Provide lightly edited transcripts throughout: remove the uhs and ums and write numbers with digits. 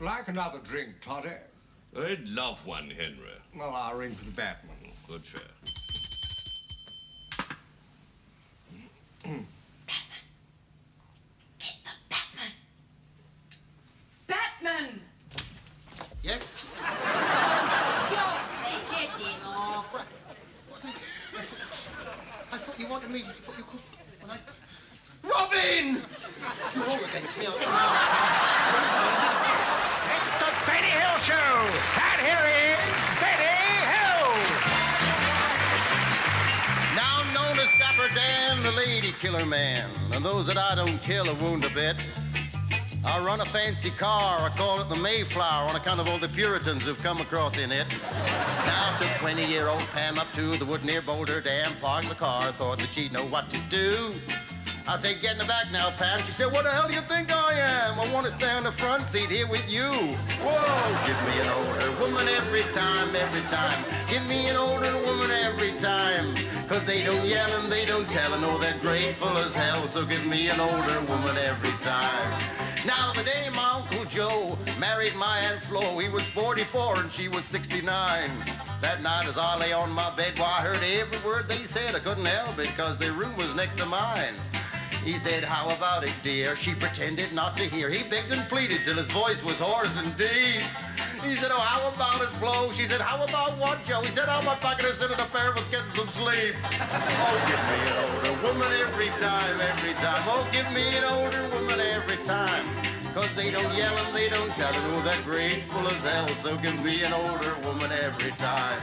Like another drink, Toddy? I'd love one, Henry. Well, I'll ring for the Batman. Good sir. Batman. Get the Batman. Batman! Yes? Oh, for God's sake, get him off. I thought you wanted me. I thought you could. When I... Robin! You're all against me, aren't you? It's the Benny Hill Show! And here is Benny Hill! Now known as Dapper Dan, the lady killer man. And those that I don't kill or wound a bit. I run a fancy car, I call it the Mayflower on account of all the Puritans who've come across in it. Now took 20-year-old Pam up to the wood near Boulder Dam, parked the car, thought that she'd know what to do. I said, get in the back now, Pam. She said, what the hell do you think I am? I want to stay on the front seat here with you. Whoa, give me an older woman every time, every time. Give me an older woman every time. Cause they don't yell and they don't tell and oh, they're grateful as hell. So give me an older woman every time. Now the day my Uncle Joe married my Aunt Flo, he was 44 and she was 69. That night as I lay on my bed, why I heard every word they said. I couldn't help it because their room was next to mine. He said, how about it, dear? She pretended not to hear. He begged and pleaded till his voice was hoarse and deep. He said, oh, how about it, Flo? She said, how about what, Joe? He said, how about back in the center of the pair of us getting some sleep? Oh, give me an older woman every time, every time. Oh, give me an older woman every time. Cause they don't yell and they don't tell and oh, they're grateful as hell. So give me an older woman every time.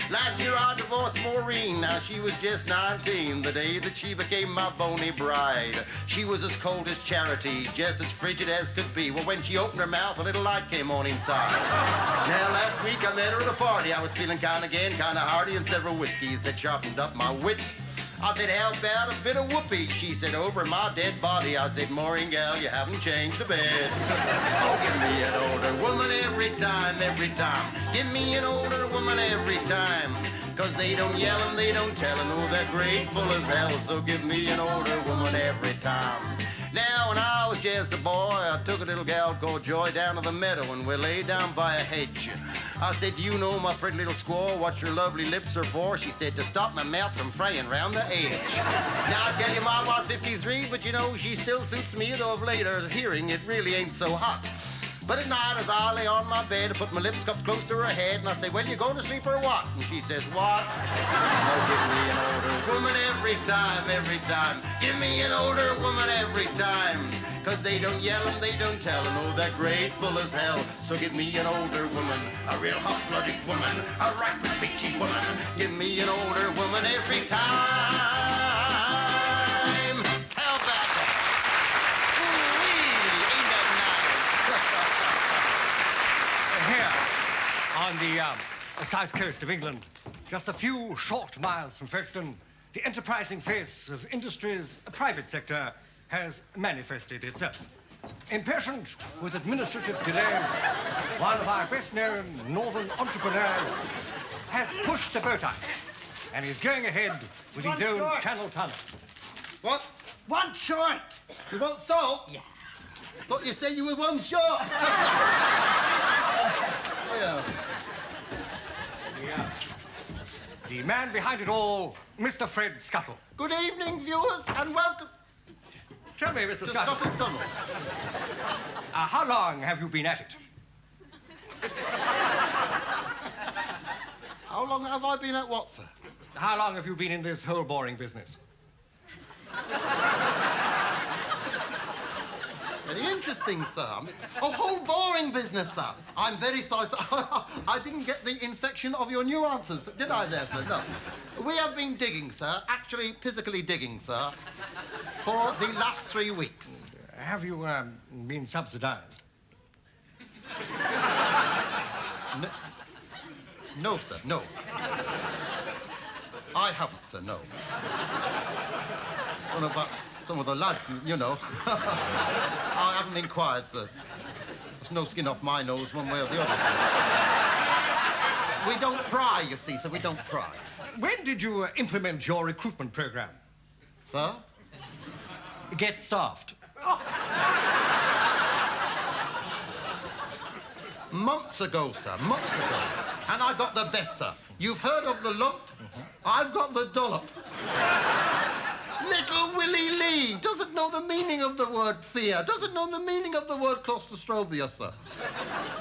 Last year I divorced Maureen, now she was just 19, the day that she became my bony bride. She was as cold as charity, just as frigid as could be. Well, when she opened her mouth, a little light came on inside. Now, last week I met her at a party. I was feeling kind of gay and kind of hearty, and several whiskeys had sharpened up my wit. I said, how about a bit of whoopee? She said, over my dead body. I said, Maureen, gal, you haven't changed a bit. Oh, give me an older woman every time, every time. Give me an older woman every time. Cause they don't yell and they don't tell and oh, they're grateful as hell. So give me an older woman every time. Now, when I was just a boy, I took a little gal called Joy down to the meadow and we lay down by a hedge. I said, do you know, my pretty little squaw, what your lovely lips are for? She said, to stop my mouth from fraying round the edge. Now, I tell you, Ma was 53, but you know, she still suits me, though of late her hearing, it really ain't so hot. But at night, as I lay on my bed, I put my lips cupped close to her head, and I say, well, you going to sleep or what? And she says, what? Oh, give me an older woman every time, every time. Give me an older woman every time. Cause they don't yell and they don't tell, and oh, they're grateful as hell. So give me an older woman, a real hot-blooded woman, a right bitchy woman. Give me an older woman every time. How about that? Ooh-wee, ain't that Here, on the south coast of England, just a few short miles from Folkestone, the enterprising face of industry's private sector has manifested itself. Impatient with administrative delays, one of our best-known northern entrepreneurs has pushed the boat out and is going ahead with his own channel tunnel. What? One short. You want salt? Yeah. Thought you said you were one short. Yeah. The man behind it all, Mr. Fred Scuttle. Good evening, viewers, and welcome Tell me, Mr. to Scuttle, Scuttle's Tunnel. how long have you been at it? How long have I been at what, sir? How long have you been in this hole-boring business? Very interesting, sir. A whole boring business, sir. I'm very sorry, sir. I didn't get the infection of your nuances, did I there, sir? No. We have been digging, sir, actually physically digging, sir, for the last 3 weeks. Have you been subsidized? No, sir, no. I haven't, sir, no. I don't know about some of the lads, you know. I haven't inquired, sir. There's no skin off my nose one way or the other. We don't pry, you see, sir, we don't pry. When did you implement your recruitment program? Sir? Get staffed. Months ago, sir, months ago. And I got the best, sir. You've heard of the lump? I've got the dollop. Little Willie Lee doesn't know the meaning of the word fear, doesn't know the meaning of the word claustrophobia, sir.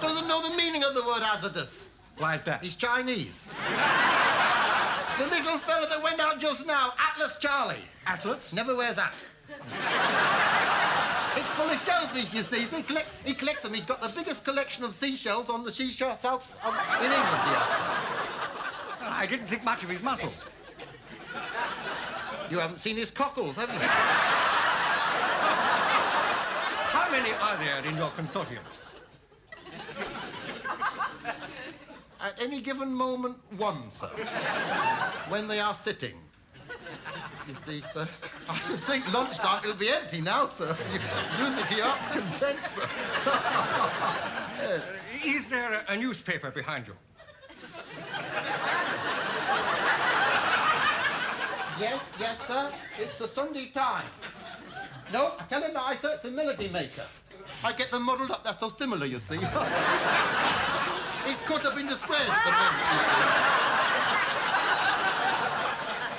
Doesn't know the meaning of the word hazardous. Why is that? He's Chinese. The little fella that went out just now, Atlas Charlie. Atlas? Never wears that. It's full of shellfish, you see. He collects them. He's got the biggest collection of seashells on the seashore south in England here. I didn't think much of his muscles. You haven't seen his cockles, have you? How many are there in your consortium? At any given moment, one, sir. When they are sitting. You see, sir, I should think lunchtime it'll be empty now, sir. You use it to your heart's content, sir. Is there a newspaper behind you? Yes, sir. It's the Sunday Times. No, I tell a lie, sir. It's the Melody Maker. I get them modelled up. They're so similar, you see. It's cut up into squares at the moment.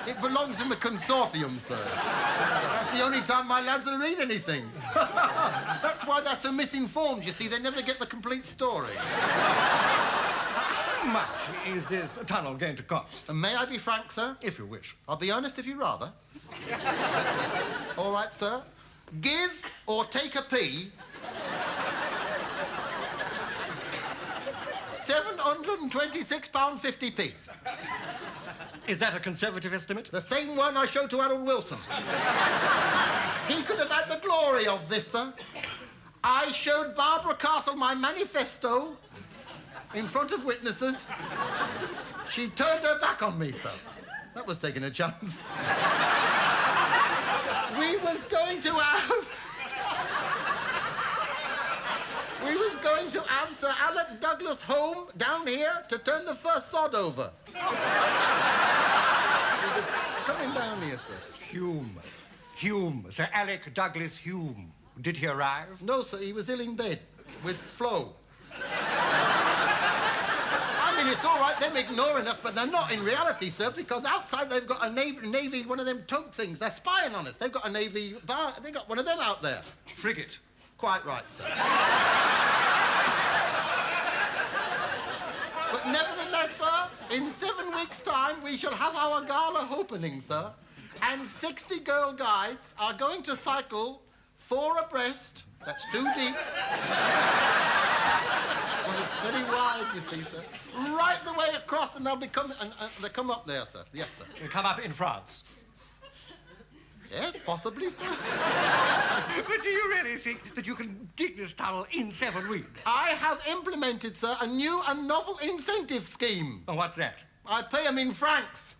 It belongs in the consortium, sir. That's the only time my lads will read anything. That's why they're so misinformed, you see. They never get the complete story. How much is this tunnel going to cost? And may I be frank, sir? If you wish. I'll be honest if you rather. All right, sir. Give or take a pee. £726.50p. Is that a conservative estimate? The same one I showed to Harold Wilson. He could have had the glory of this, sir. I showed Barbara Castle my manifesto in front of witnesses. She turned her back on me, sir. That was taking a chance. We was going to have Sir Alec Douglas home down here to turn the first sod over. Coming down here, sir. Hume. Sir Alec Douglas Hume. Did he arrive? No, sir, he was ill in bed with Flo. I mean, it's all right, them ignoring us, but they're not in reality, sir, because outside they've got a Navy, one of them tug things. They're spying on us. They've got a Navy bar. They've got one of them out there. Frigate. Quite right, sir. But nevertheless, sir, in 7 weeks' time, we shall have our gala opening, sir. And 60 Girl Guides are going to cycle 4 abreast. That's 2 deep. Well, it's very wide, you see, sir. Right the way across, and they'll they come up there, sir. Yes, sir. You come up in France. Yes, possibly, sir. But do you really think that you can dig this tunnel in 7 weeks? I have implemented, sir, a new and novel incentive scheme. And what's that? I pay them in francs.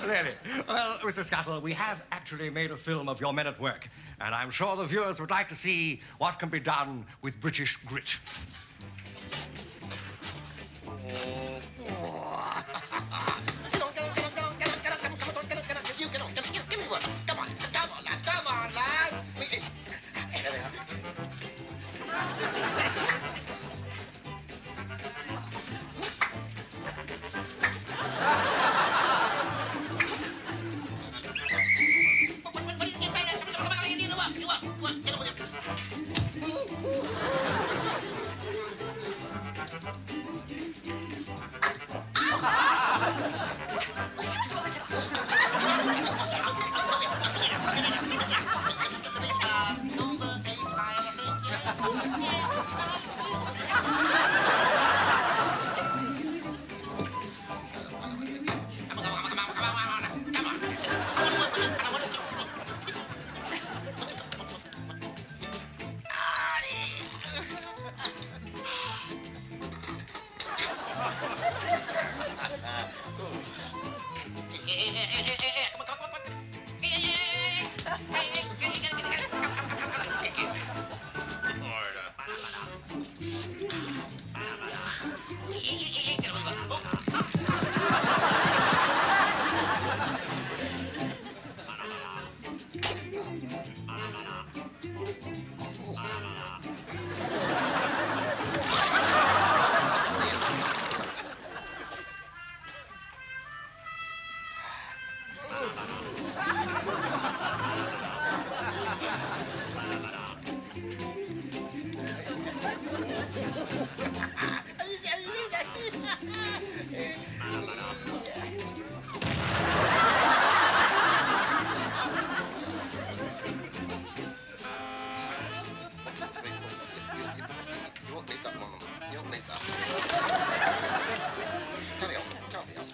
Really? Well, Mr. Scuttle, we have actually made a film of your men at work, and I'm sure the viewers would like to see what can be done with British grit. You won't need that, Mum. You won't need that. Carry on. Carry on.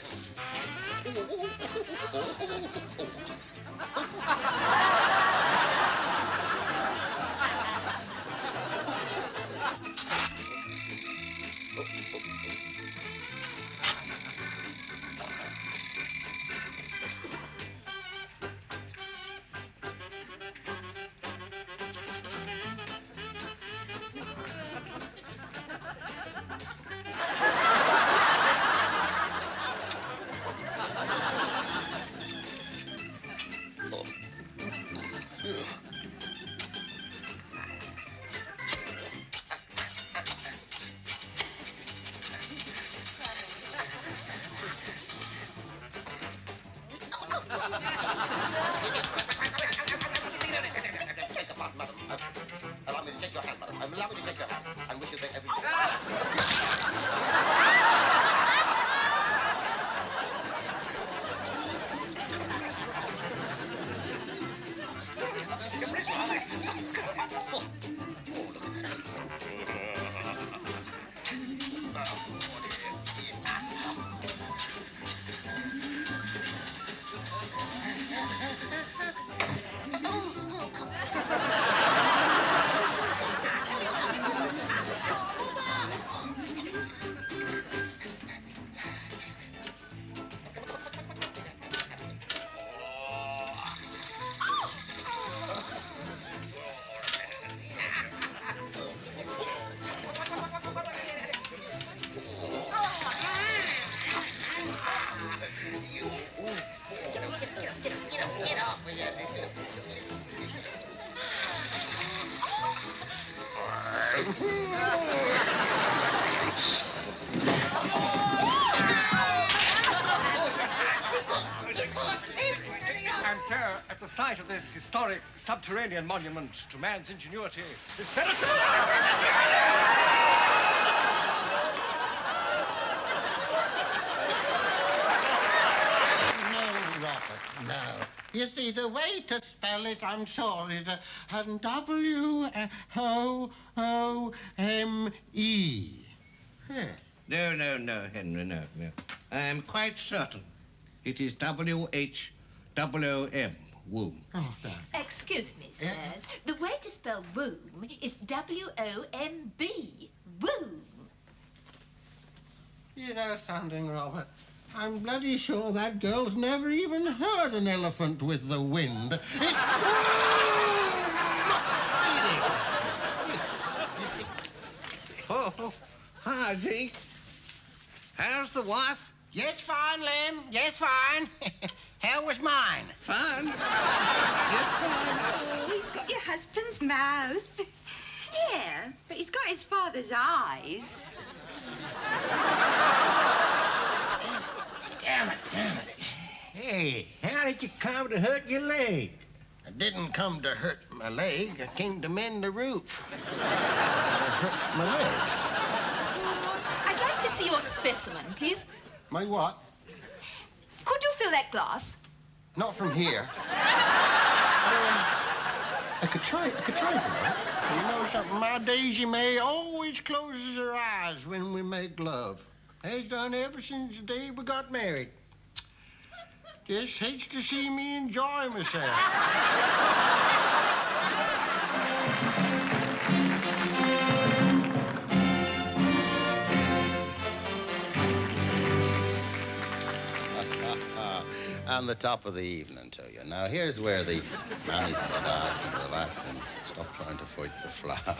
Take the part, madam. Allow me to take your hand, madam. Allow me to take your hand. And wish you the everything. Get off of And, sir, at the site of this historic subterranean monument to man's ingenuity, is No, Robert, no. You see, the way to spell it, I'm sure, is W-O-O-M-E. Yes. No, Henry, no. I am quite certain it is W-H-O-O-M, womb. Oh, no. Excuse me, sirs. The way to spell womb is W-O-M-B. Womb. You know something, Robert? I'm bloody sure that girl's never even heard an elephant with the wind. It's... Oh, hi, Zeke. How's the wife? Yes, fine, Lem. Yes, fine. How was mine? Fine. Just fine. Oh, he's got your husband's mouth. Yeah, but he's got his father's eyes. Damn it. Hey, how did you come to hurt your leg? I didn't come to hurt my leg. I came to mend the roof. I hurt my leg. I'd like to see your specimen, please. My what? Could you fill that glass? Not from here. I could try for that. You know something? My Daisy May always closes her eyes when we make love. Has done ever since the day we got married. Just hates to see me enjoy myself. On the top of the evening to you. Now, here's where the mammies and the dads can relax and stop trying to fight the flour.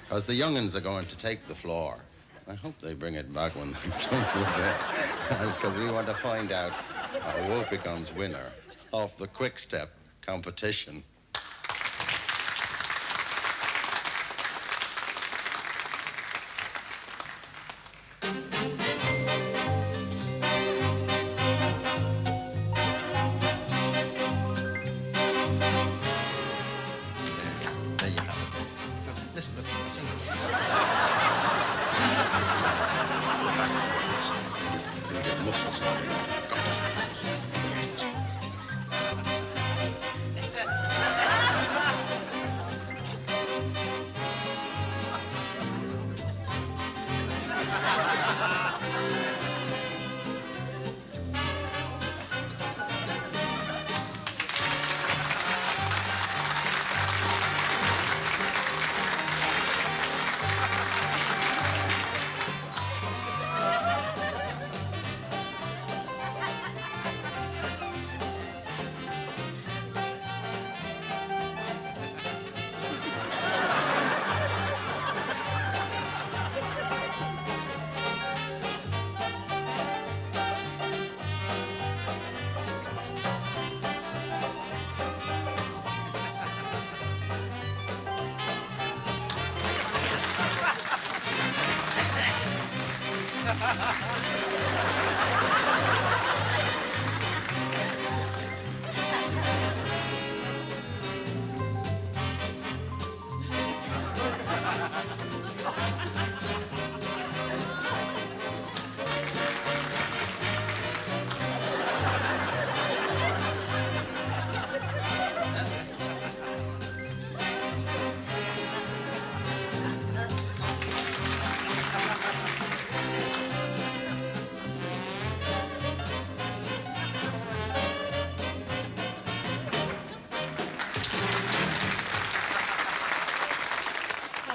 Because the young'uns are going to take the floor. I hope they bring it back when they're done with it. Because we want to find out who becomes winner of the quick step competition. There you have it. Listen.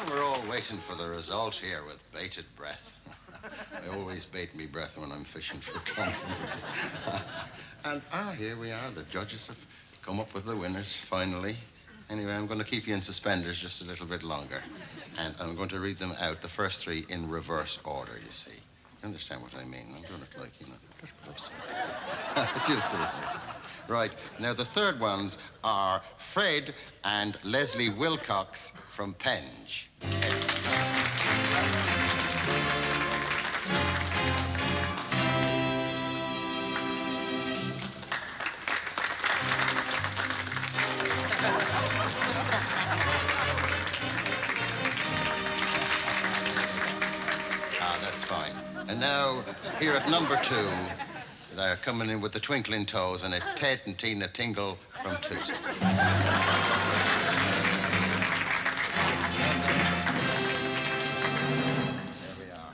We're all waiting for the result here with bated breath. I always bait me breath when I'm fishing for compliments. And here we are. The judges have come up with the winners, finally. Anyway, I'm going to keep you in suspenders just a little bit longer. And I'm going to read them out, the first three, in reverse order, you see. You understand what I mean? I'm doing it like, just put up something. But you'll see it later. Right, now the third ones are Fred and Leslie Wilcox from Penge. That's fine. And now, here at number 2, they're coming in with the twinkling toes, and it's Ted and Tina Tingle from Tooting. There we are.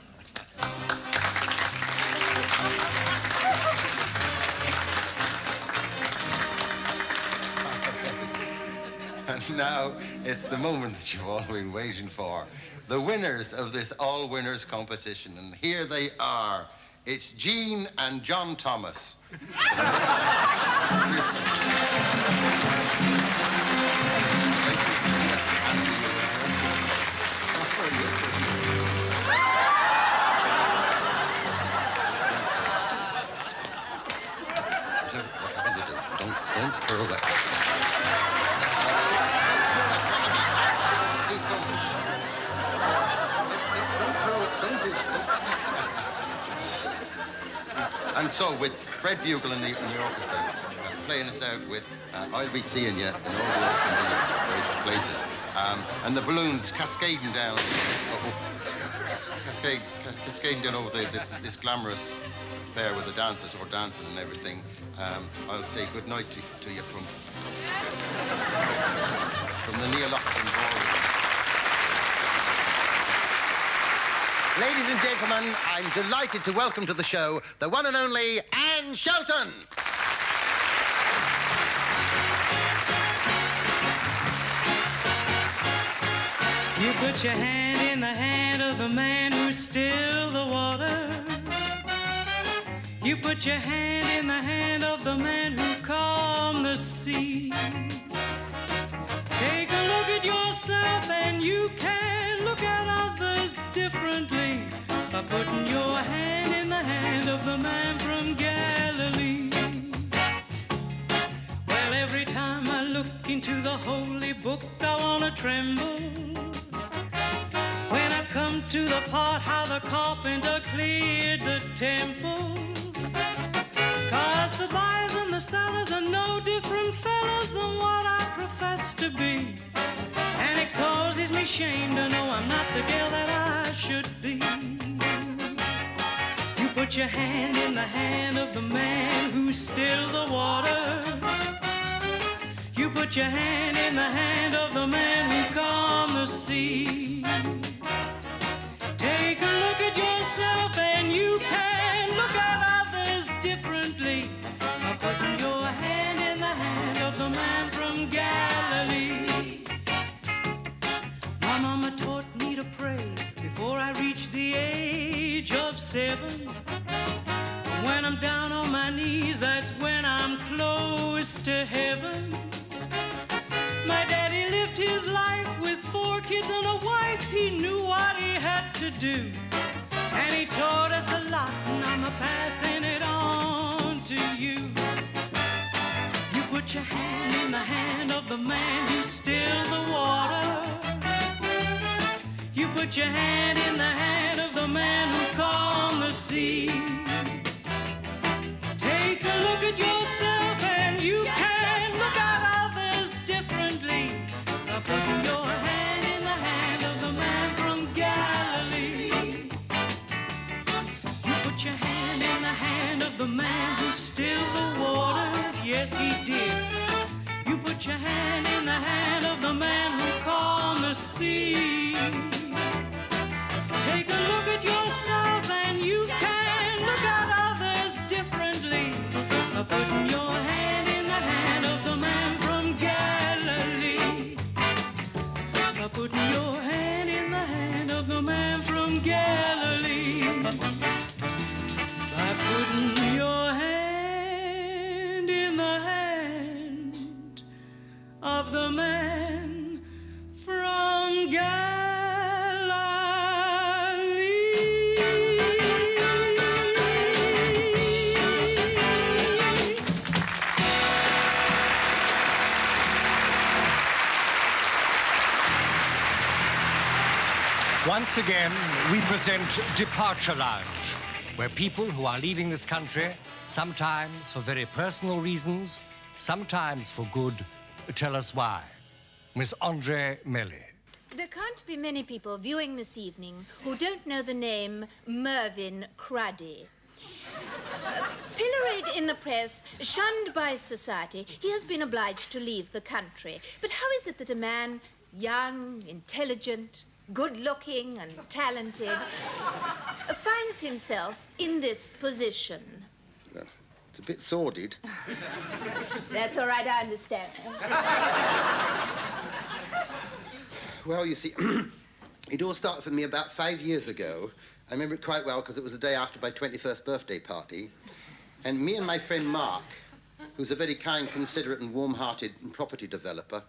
And now, it's the moment that you've all been waiting for. The winners of this all-winners competition, and here they are. It's Jean and John Thomas. Don't curl that. And so, with Fred Bugle in the orchestra, playing us out with I'll Be Seeing You in all the various places, and the balloons cascading down, cascading down over this glamorous fair with the dancers or dancing and everything. I'll say good night to you from the Neil Loughlin Ballroom. Ladies and gentlemen, I'm delighted to welcome to the show the one and only Anne Shelton. You put your hand in the hand of the man who stilled the water. You put your hand in the hand of the man who calmed the sea. Take a look at yourself and you can look at others differently by putting your hand in the hand of the man from Galilee. Well, every time I look into the holy book, I want to tremble. When I come to the part how the carpenter cleared the temple, 'cause the buyers and the sellers are no different fellows than what I profess to be. And it causes me shame to know I'm not the girl that I should be. You put put your hand in the hand of the man who stilled the water. You put your hand in the hand of the man who calmed the sea. Take a look at yourself and you can look at others differently by putting your hand in the hand of the man from Galilee. My mama taught me to pray before I reached the age of 7. When I'm down on my knees, that's when I'm close to heaven. My daddy lived his life with 4 kids and a wife. He knew what he had to do. And he taught us a lot, and I'm passing it on to you. You put your hand in the hand of the man who stilled the water. You put your hand in the hand of the man who calmed the sea. Take a look at yourself and you can look at others differently by putting your hand in the hand of the man from Galilee. You put your hand in the hand of the man who stilled the waters, yes he did. You put your hand in the hand of the man who calmed the sea. Take a look at yourself and you can look at others differently by putting your hand in the hand of the man from Galilee. By putting your hand in the hand of the man from Galilee. By putting your hand in the hand of the man from Galilee. Once again, we present Departure Lounge, where people who are leaving this country, sometimes for very personal reasons, sometimes for good, tell us why. Miss Andre Melly. There can't be many people viewing this evening who don't know the name Mervyn Cruddy. Pilloried in the press, shunned by society, he has been obliged to leave the country. But how is it that a man young, intelligent, good-looking and talented finds himself in this position? Well, it's a bit sordid. That's all right, I understand. Well, you see, it all started for me about 5 years ago. I remember it quite well because it was the day after my 21st birthday party. And me and my friend Mark, who's a very kind, considerate and warm-hearted property developer,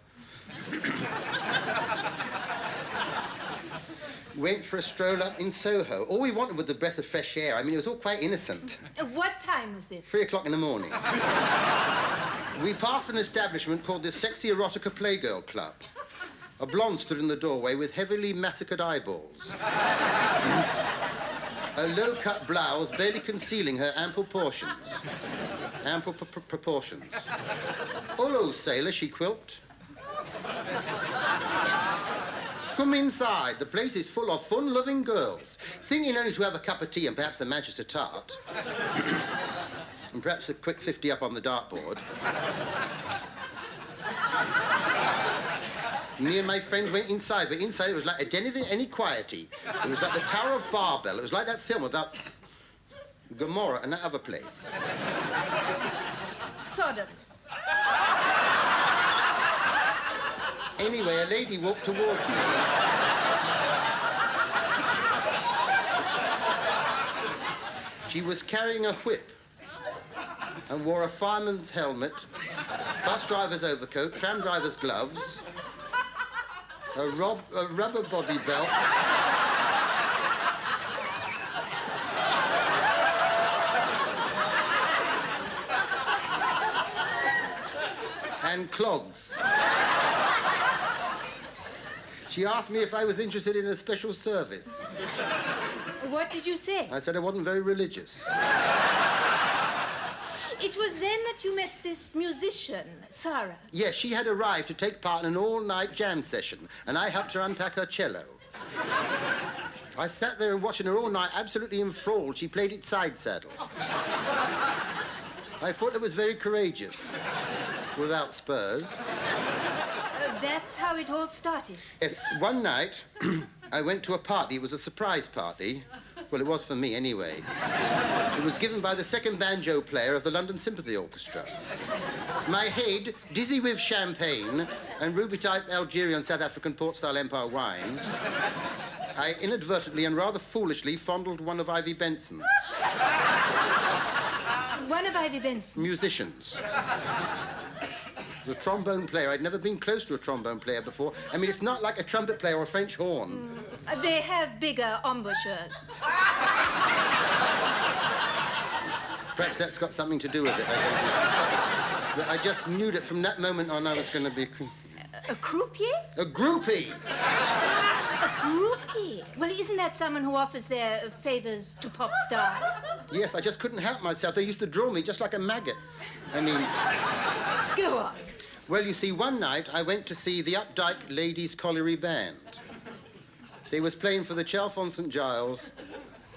went for a stroll up in Soho. All we wanted was a breath of fresh air. I mean, it was all quite innocent. What time was this? 3 o'clock in the morning. We passed an establishment called the Sexy Erotica Playgirl Club. A blonde stood in the doorway with heavily massacred eyeballs. A low-cut blouse barely concealing her ample portions. Ample proportions. "Hello, sailor," she quipped. "Come inside. The place is full of fun-loving girls. Thinking only to have a cup of tea and perhaps a Manchester tart. And perhaps a quick 50 up on the dartboard." Me and my friend went inside, but inside it was like a den of inequality. It was like the Tower of Babel. It was like that film about Gomorrah and that other place. Sodom. Anyway, a lady walked towards me. She was carrying a whip and wore a fireman's helmet, bus driver's overcoat, tram driver's gloves, a rubber body belt, and clogs. She asked me if I was interested in a special service. What did you say? I said I wasn't very religious. It was then that you met this musician, Sarah. Yes, she had arrived to take part in an all-night jam session, and I helped her unpack her cello. I sat there and watching her all night, absolutely enthralled. She played it side saddle. I thought it was very courageous, without spurs. That's how it all started. Yes, one night, I went to a party. It was a surprise party. Well, it was for me, anyway. It was given by the second banjo player of the London Symphony Orchestra. My head, dizzy with champagne and ruby-type Algerian South African port-style Empire wine, I inadvertently and rather foolishly fondled one of Ivy Benson's. One of Ivy Benson. Musicians. The trombone player. I'd never been close to a trombone player before. I mean, it's not like a trumpet player or a French horn. They have bigger embouchures. Perhaps that's got something to do with it. I don't know. But I just knew that from that moment on I was going to be... A croupier? A groupie! A groupie? Well, isn't that someone who offers their favors to pop stars? Yes, I just couldn't help myself. They used to draw me just like a maggot. I mean... Go on. Well, you see, one night I went to see the Updike Ladies Colliery Band. They was playing for the Chalfont St Giles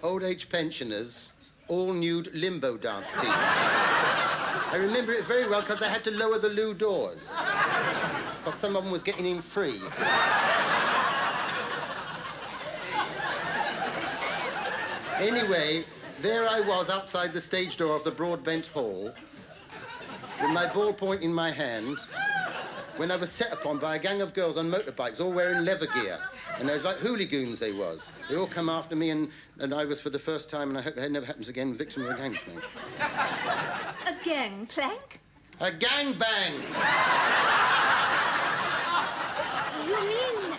Old Age Pensioners all-nude limbo dance team. I remember it very well because they had to lower the loo doors. Because some of them was getting in free. Anyway, there I was outside the stage door of the Broadbent Hall with my ballpoint in my hand when I was set upon by a gang of girls on motorbikes all wearing leather gear. And they was like hooligoons they was. They all come after me and I was for the first time, and I hope it never happens again, victim of a gangplank. A gangplank? A gangbang! You mean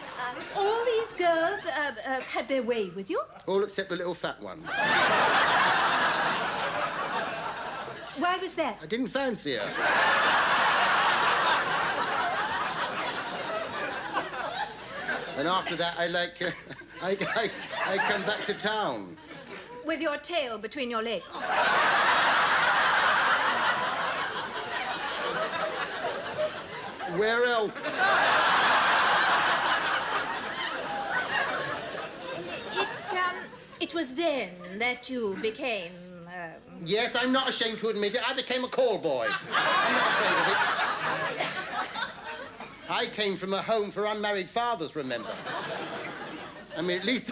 all these girls had their way with you? All except the little fat one. Why was that? I didn't fancy her. And after that, I come back to town. With your tail between your legs. Where else? It was then that you became... Yes, I'm not ashamed to admit it. I became a call boy. I'm not afraid of it. I came from a home for unmarried fathers, remember? I mean, at least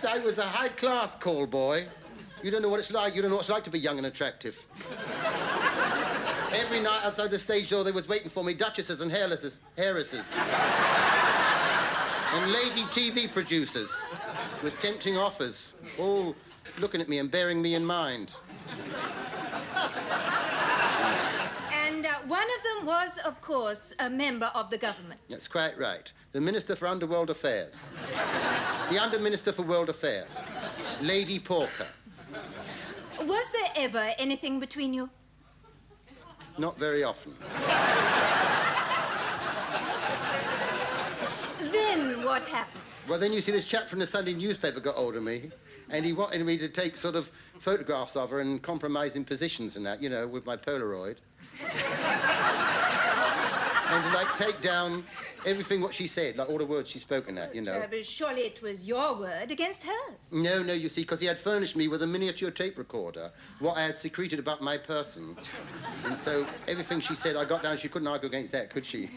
I was a high-class call boy. You don't know what it's like. You don't know what it's like to be young and attractive. Every night outside the stage door, they was waiting for me, duchesses and heiresses. And lady TV producers with tempting offers, all looking at me and bearing me in mind. And one of them was, of course, a member of the government. That's quite right. The Minister for Underworld Affairs. The Under Minister for World Affairs. Lady Porker. Was there ever anything between you? Not very often. Then what happened? Well, then you see this chap from the Sunday newspaper got hold of me, and he wanted me to take sort of photographs of her and compromising positions and that, you know, with my Polaroid. And to, like, take down everything what she said, like all the words she spoke in that, you know. But surely it was your word against hers. No, you see, because he had furnished me with a miniature tape recorder, what I had secreted about my person. And so everything she said, I got down, she couldn't argue against that, could she?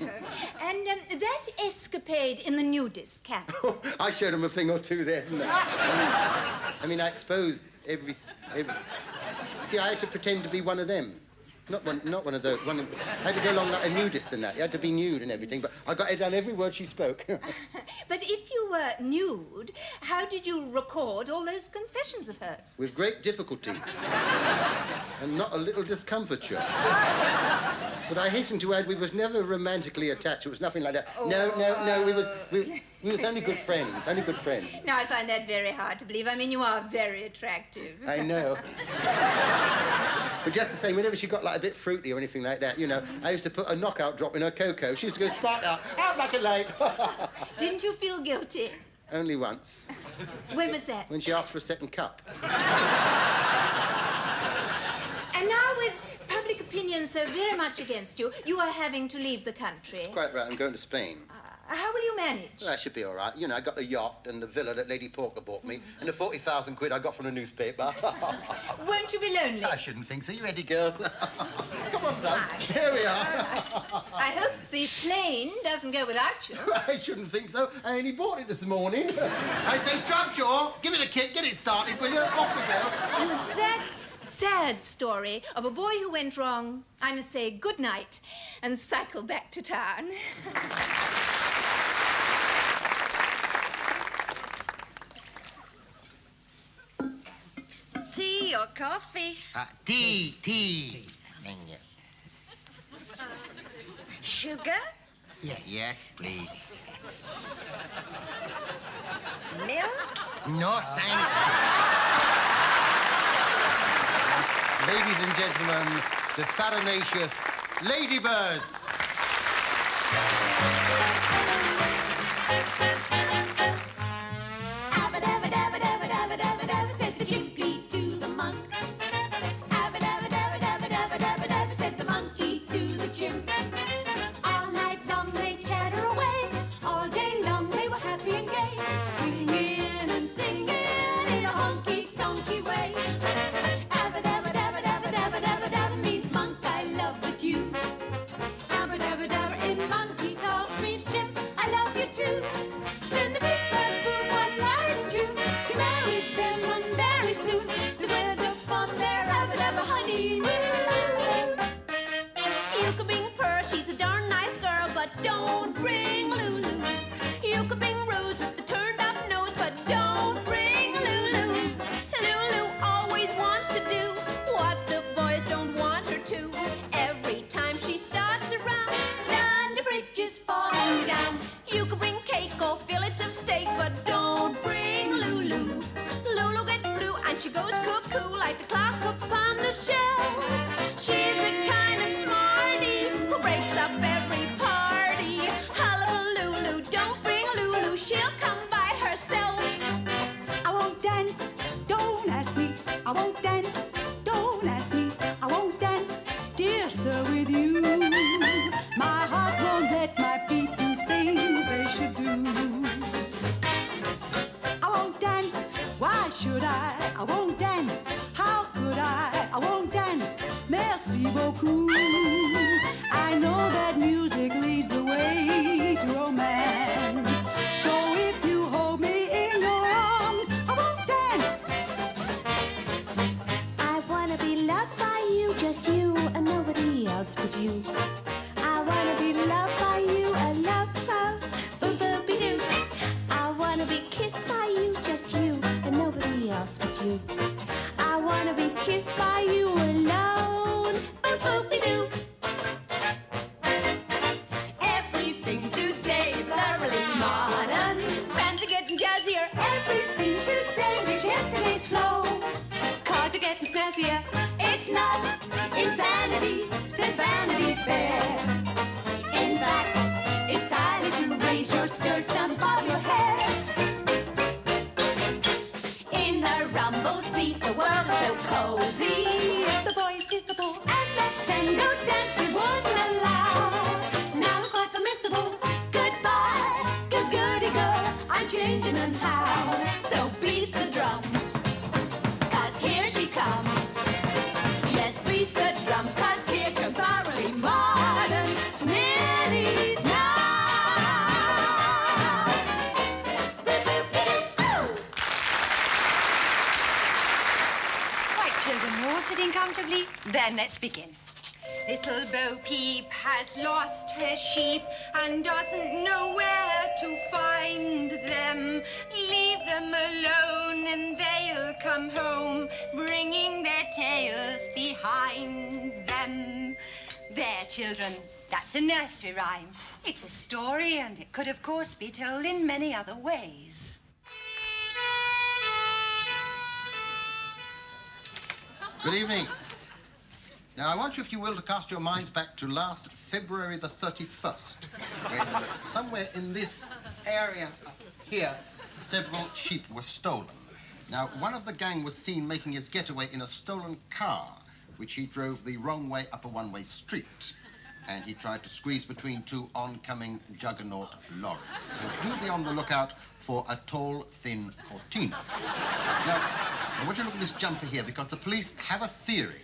And that escapade in the nudist camp. I showed him a thing or two there, didn't I? I mean, I exposed every... See, I had to pretend to be one of them. Not one of those. I had to go along like a nudist and that. You had to be nude and everything, but I got down every word she spoke. But if you were nude, how did you record all those confessions of hers? With great difficulty. And not a little discomfiture. But I hasten to add, we was never romantically attached. It was nothing like that. Oh. No, we was only good friends. Only good friends. Now, I find that very hard to believe. I mean, you are very attractive. I know. But just the same, whenever she got like a bit fruity or anything like that, you know, I used to put a knockout drop in her cocoa. She used to go spark out like a light. Didn't you feel guilty? Only once. When was that? When she asked for a second cup. And now with public opinion so very much against you, you are having to leave the country. That's quite right. I'm going to Spain. How will you manage? Well, that should be all right. You know, I got the yacht and the villa that Lady Porker bought me, and the 40,000 quid I got from the newspaper. Won't you be lonely? I shouldn't think so. You ready, girls? Come on, Dubs. Here we are. I hope the plane doesn't go without you. I shouldn't think so. I only bought it this morning. I say, Trubshaw, give it a kick, get it started, will you? Off we go. That sad story of a boy who went wrong, I must say good night and cycle back to town. Tea or coffee? Tea. Thank you. Sugar? Yes, please. Milk? No, thank Ladies and gentlemen, the farinaceous Ladybirds. Abba-dabba-dabba-dabba-dabba-dabba-dabba, said the chimpy to the monk. Abba-dabba-dabba-dabba-dabba-dabba, said the monkey to the chimp. All night long they chatter away, all day long they were happy and gay, swinging and singing in a honky-tonky way. Abba-dabba-dabba-dabba-dabba-dabba means monk, I love but you. Abba-dabba-dabba in monkey talk means chimp, I love you too. Then the big bird flew one night and June. He married them and very soon they went up on their abba-dabba honeymoon. You can bring Pearl, she's a darn nice girl, but don't bring Lulu. You can bring Rose with the turned up nose, but don't bring Lulu. Lulu always wants to do what the boys don't want her to. Every time she starts around, London Bridge is falling down. You can bring cake or fillet of steak, but don't bring Lulu. Lulu gets blue and she goes cuckoo like the clock upon the shelf. She's the kind of smarty who breaks up every party. Hullabaloo, don't bring Lulu, she'll come by herself. I won't dance, don't ask me. I won't dance, don't ask me. I won't dance, dear sir, with you. My heart won't let my feet do things they should do. I won't dance, why should I? I won't dance, how could I? I won't dance, merci beaucoup. I know that music leads the way to romance. So if you hold me in your arms, I won't dance. I wanna be loved by you, just you and nobody else but you. I wanna be loved by you, a love, boop-boop-be-doo. I wanna be kissed by you, just you and nobody else but you. I wanna be kissed by you alone, boop-boop-be-doo. Everything today is thoroughly modern. Bands are getting jazzier. Everything today makes yesterday slow. Cars are getting snazzier. It's not insanity, says Vanity Fair. In fact, it's stylish to raise your skirts and bob your hair. In the rumble seat, the world is so cozy. The boy is kissable. And that tango dance they wouldn't allow. Now it's quite permissible. Goodbye, goody girl. I'm changing and how. So beat the drums, 'cause here she comes. Yes, beat the drums, 'cause here comes thoroughly modern Minnie now. Right, children, you're all sitting comfortably? Then let's begin. Little Bo Peep has lost her sheep and doesn't know where to find them. Leave them alone and they'll come home, bringing their tails behind them. There, children, that's a nursery rhyme. It's a story and it could, of course, be told in many other ways. Good evening. Now, I want you, if you will, to cast your minds back to last February the 31st, when somewhere in this area here, several sheep were stolen. Now, one of the gang was seen making his getaway in a stolen car, which he drove the wrong way up a one-way street. and he tried to squeeze between two oncoming juggernaut lorries. So do be on the lookout for a tall, thin Cortina. Now, I want you to look at this jumper here, because the police have a theory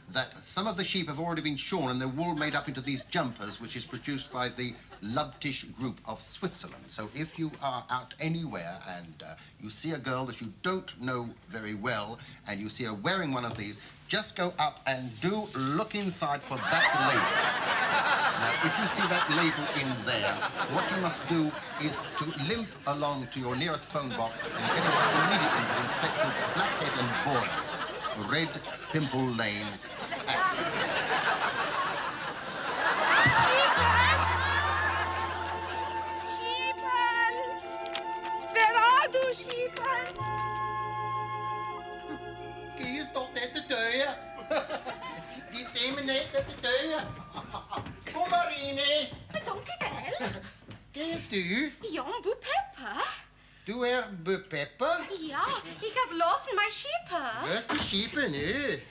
that some of the sheep have already been shorn and their wool made up into these jumpers, which is produced by the Lubtish Group of Switzerland. So if you are out anywhere and you see a girl that you don't know very well and you see her wearing one of these, just go up and do look inside for that label. Now, if you see that label in there, what you must do is to limp along to your nearest phone box and get in touch immediately with Inspectors Blackhead and Boyle, Red Pimple Lane. Where are you, sheepen? Kan je stop net te deuren? Die stemmen net te deuren. Kom maar in, hè. Dankjewel. Is du? Jan Boe Pepper? Du er Pepper? Ja, ik heb lost mijn sheepen. Dat is de sheepen, hè.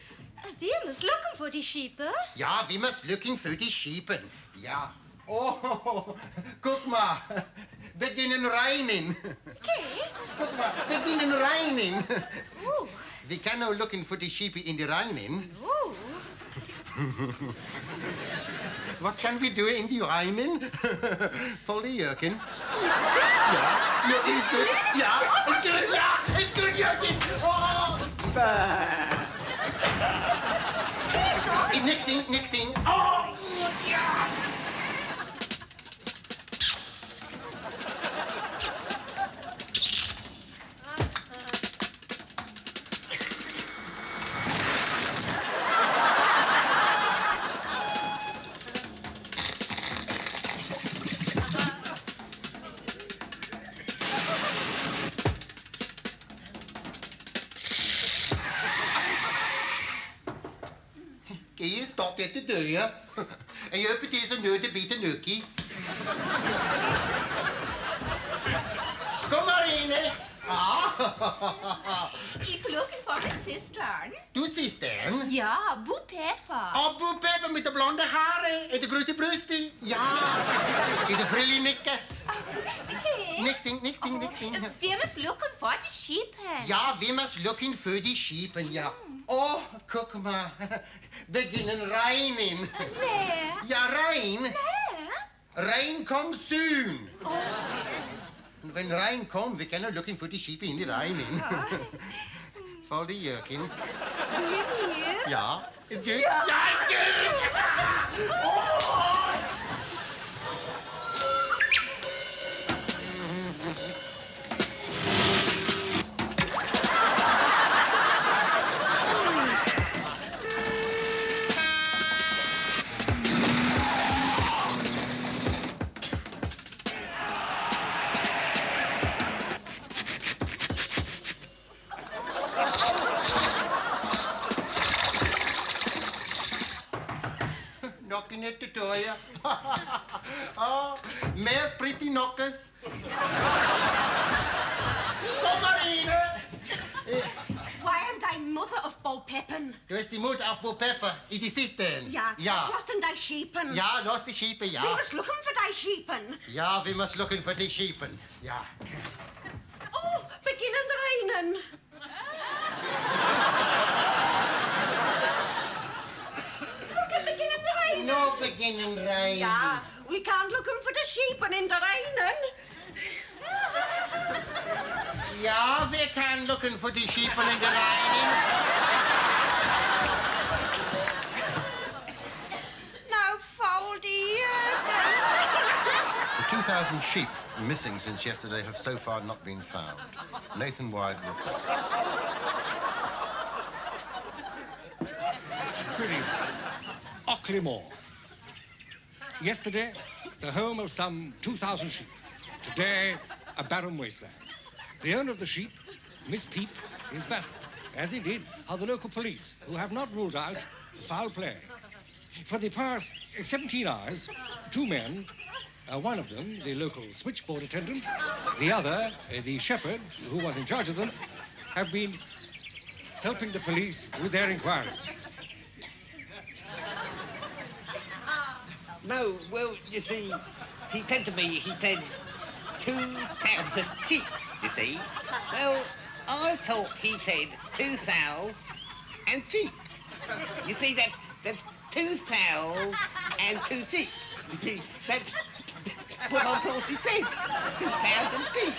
We must looking for die sheepen. Ja, we must looking voor die sheepen. Ja. Oh, guck mal. Beginnen reinen. Okay. Guck mal, beginnen reinen. Oeh. We can now looking for the sheepy in the reinen. Oeh. What can we do in the reinen? Vol de jurken. Ja, jurken is good. Ja, it's good. Ja, it's good, jurken. Oh. Nichting. Oh, ja. Kan je stop dit te deuren? En je hebt deze neut een beetje nukkie. Kom maar in, hè. Ik looking for my sister. Du sister? Ja, Boe Pepper. Oh, Boe Pepper met de blonde haren en de grote brusten. Ja. En de frille nikken. Okay. Nichting. We must looking for the sheepen. Ja, we must looking voor die sheepen, ja. Oh, guck maar. Beginnen reinen. Nee. Ja, rein. Nee. Rain comes soon. Oh. When rain comes, we can looking for the sheep in the rain. Val die jurk in. Doe je hier? Ja, is good. Ja, is good. Oh. Knocking at the door, yeah. Oh, meer pretty knockers. Kom maar in, hè. Why am I mother of Bo Peppen? Du is die moeder af Bo Pepper, in die sister. Ja, lost in die sheepen. Ja, lost die sheepen, ja. We must looking for die sheepen. Ja, we must looking for die sheepen. Ja. Oh, beginnen te regenen. No beginning rain. Ja, we can't looking for the sheepen in de regenen. Ja, we can looking for the sheepen in the rain. Nou, val die The 2,000 sheep missing since yesterday have so far not been found. Nathan Wide reports. Query. Ocklemore. Yesterday, the home of some 2,000 sheep. Today, a barren wasteland. The owner of the sheep, Miss Peep, is baffled, as indeed are the local police, who have not ruled out foul play. For the past 17 hours, two men, one of them, the local switchboard attendant, the other, the shepherd, who was in charge of them, have been helping the police with their inquiries. No, well, you see, he said to me, he said 2,000 sheep, you see. Well, I thought he said 2 sows and sheep. You see, that's 2 sows and 2 sheep. You see, that's what I thought he said. 2,000 sheep.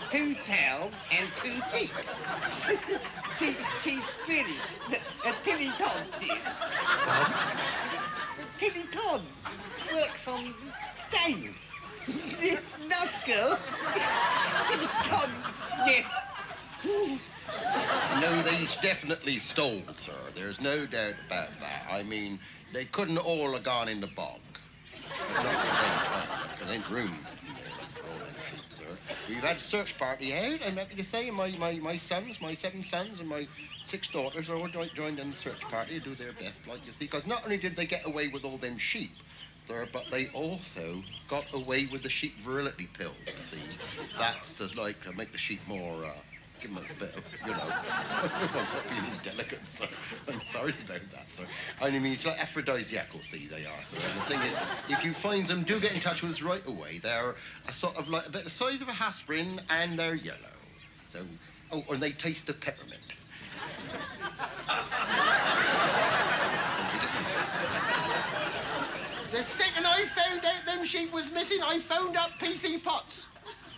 2 sows and 2 sheep. She's pretty. Tilly Todd, she is. Tilly Todd works on stains. Nice girl. Tilly Todd, yes. No, they's definitely stole, sir. There's no doubt about that. I mean, they couldn't all have gone in the bog. Not at the same time. There ain't room for all them sheep, sir. We've had a search party out, and happy to say my sons, my 7 sons, and my 6 daughters are all joined in the search party to do their best, like you see. Because not only did they get away with all them sheep, sir, but they also got away with the sheep virility pills, you see. That's to, like, to make the sheep more, give them a bit of, you know, I'm not being delicate, sir. I'm sorry about that, sir. I mean, it's like aphrodisiacal, see, they are, sir. And the thing is, if you find them, do get in touch with us right away. They're a sort of like, about the size of a aspirin, and they're yellow. So, oh, and they taste of peppermint. The second I found out them sheep was missing, I phoned up PC Potts.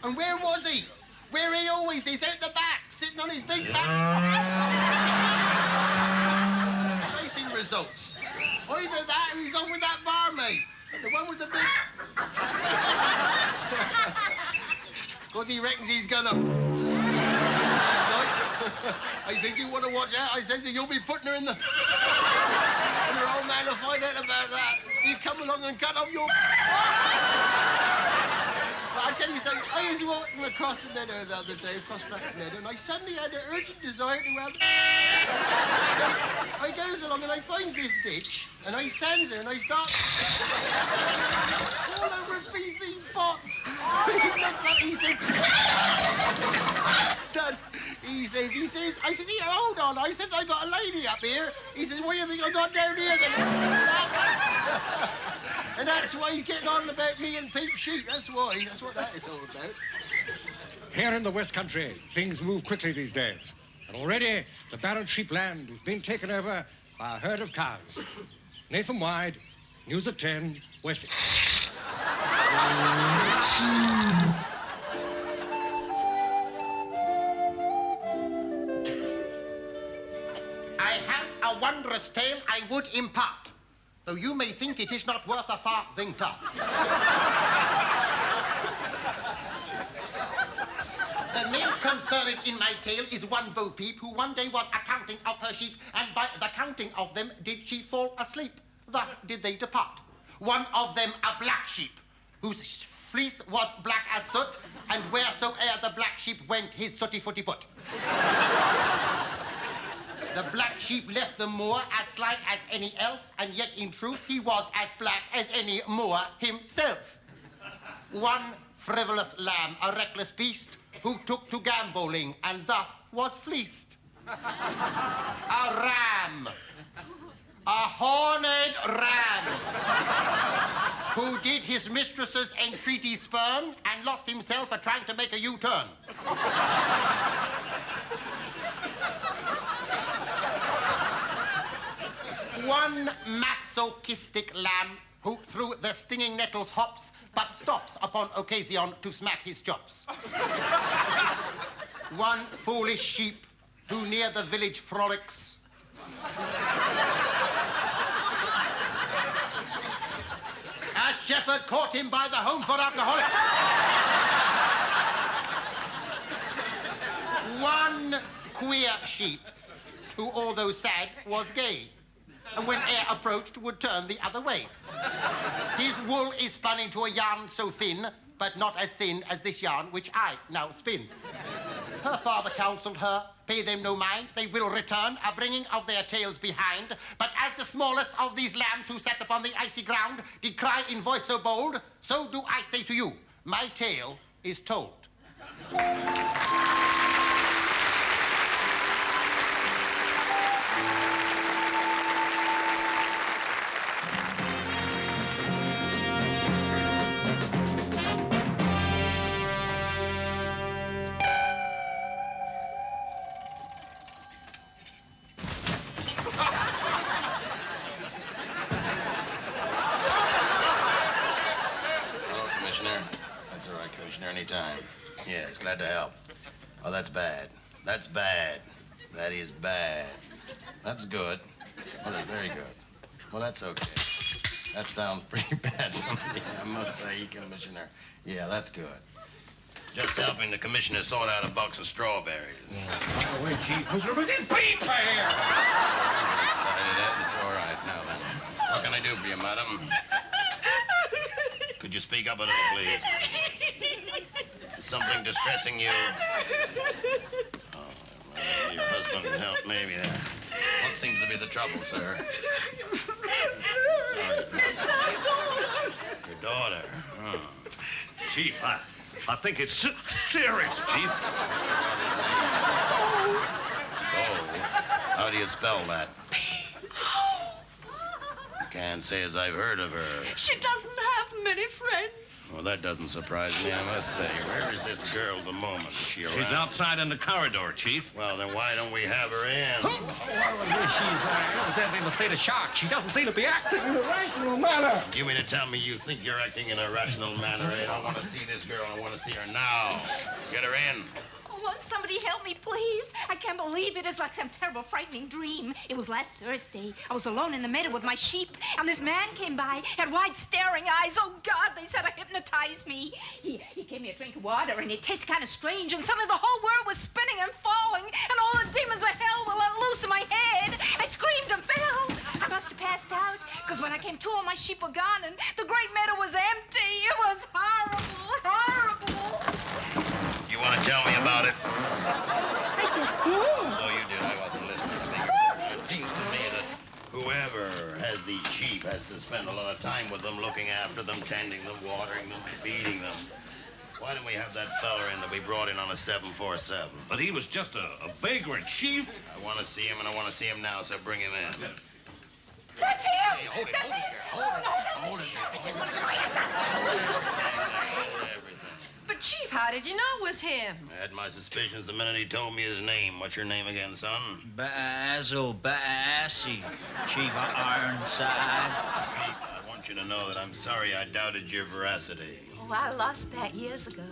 And where was he? Where he always is, out the back, sitting on his big back. Racing results. Either that or he's on with that barmaid. The one with the big... Because he reckons he's gonna... I said, you want to watch out? I said, you'll be putting her in the... And her old man will find out about that. You come along and cut off your... But I tell you something, I was walking across the meadow the other day, across Black's Meadow, and I suddenly had an urgent desire to have... So I goes along and I finds this ditch, and I stands there and I start... all over PC Potts. He looks up, he says... Stud, he says, I said, here, hold on. I said, I got a lady up here. He says, what do you think I got down here then? And that's why he's getting on about me and Peep Sheep. That's why. That's what that is all about. Here in the West Country, things move quickly these days. And already, the barren sheep land is being taken over by a herd of cows. Nathan Wide, News at 10, Wessex. I have a wondrous tale I would impart, though you may think it is not worth a farthing tot. The name concerned in my tale is one Bo Peep, who one day was accounting of her sheep, and by the counting of them did she fall asleep. Thus did they depart. One of them a black sheep, whose fleece was black as soot, and wheresoe'er the black sheep went, his sooty-footy put. The black sheep left the moor as sly as any elf, and yet in truth he was as black as any moor himself. One frivolous lamb, a reckless beast, who took to gambolling and thus was fleeced. A ram, a horned ram, who did his mistress's entreaty spurn and lost himself a trying to make a U-turn. One masochistic lamb who through the stinging nettles hops, but stops upon occasion to smack his chops. One foolish sheep who near the village frolics. A shepherd caught him by the home for alcoholics. One queer sheep who, although sad, was gay, and when air approached would turn the other way. His wool is spun into a yarn so thin, but not as thin as this yarn which I now spin. Her father counselled her, pay them no mind, they will return, a bringing of their tails behind. But as the smallest of these lambs who sat upon the icy ground did cry in voice so bold, so do I say to you, my tale is told. Commissioner, anytime. Yes, glad to help. Oh, that's bad. That's bad. That is bad. That's good. Well, that's very good. Well, that's okay. That sounds pretty bad to me, I must say, Commissioner. Yeah, that's good. Just helping the commissioner sort out a box of strawberries. By the way, Chief, who's his beef here? Excited, Ed? It's all right. Now then, what can I do for you, madam? Could you speak up a little, please? Is something distressing you? Oh, well, your husband can help, maybe. What seems to be the trouble, sir? Your daughter. Oh. Chief, I think it's serious, Chief. Oh. How do you spell that? Can't say as I've heard of her. She doesn't have many friends. Well, that doesn't surprise me, I must say. Where is this girl at the moment? Is she around? She's outside in the corridor, Chief. Well, then why don't we have her in? She's evidently in a state of shock. She doesn't seem to be acting in a rational manner. You mean to tell me you think you're acting in a rational manner, eh? I want to see this girl. I want to see her now. Get her in. Won't somebody help me, please? I can't believe it. It's like some terrible, frightening dream. It was last Thursday. I was alone in the meadow with my sheep, and this man came by, had wide, staring eyes. Oh, God, they said I hypnotized me. He gave me a drink of water, and it tasted kind of strange, and suddenly the whole world was spinning and falling, and all the demons of hell were let loose in my head. I screamed and fell. I must have passed out, because when I came to, all my sheep were gone, and the great meadow was empty. It was horrible, horrible. You want to tell me about it? I just did. So you did. I wasn't listening. It seems to me that whoever has these sheep has to spend a lot of time with them, looking after them, tending them, watering them, feeding them. Why don't we have that fella in that we brought in on a 747? But he was just a vagrant, Chief. I want to see him, and I want to see him now, so bring him in. That's him! Hey, hold it, That's hold it, him! hold it, No, hold it. I just want to get my hands up. Everything. But, Chief, how did you know it was him? I had my suspicions the minute he told me his name. What's your name again, son? Basil Bassi, Chief Ironside. I want you to know that I'm sorry I doubted your veracity. Oh, I lost that years ago.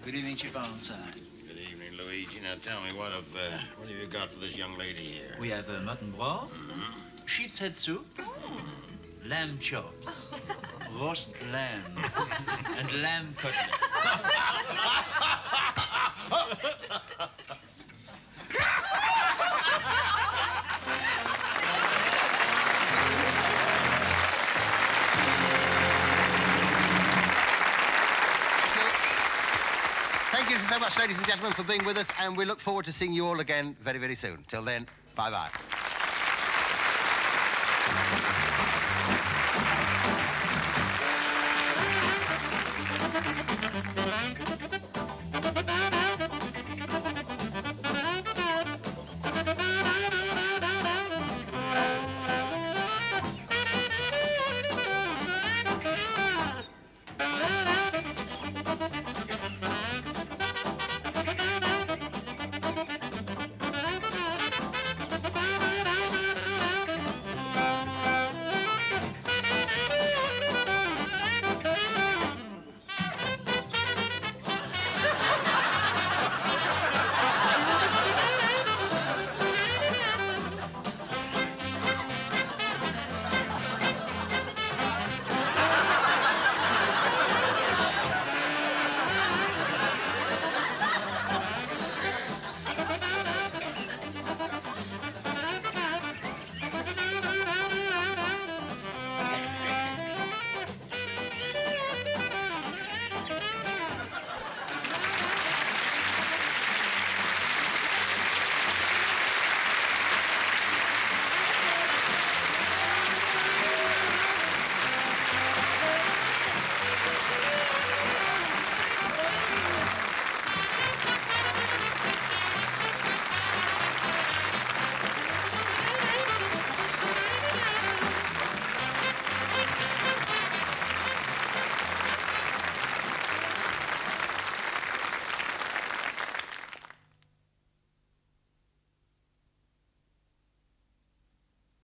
Good evening, Chief Ironside. Good evening, Luigi. Now tell me, what have you got for this young lady here? We have mutton broth, sheep's head soup, lamb chops, roast lamb, and lamb cutlets. Thank you so much, ladies and gentlemen, for being with us, and we look forward to seeing you all again very, very soon. Till then, bye-bye.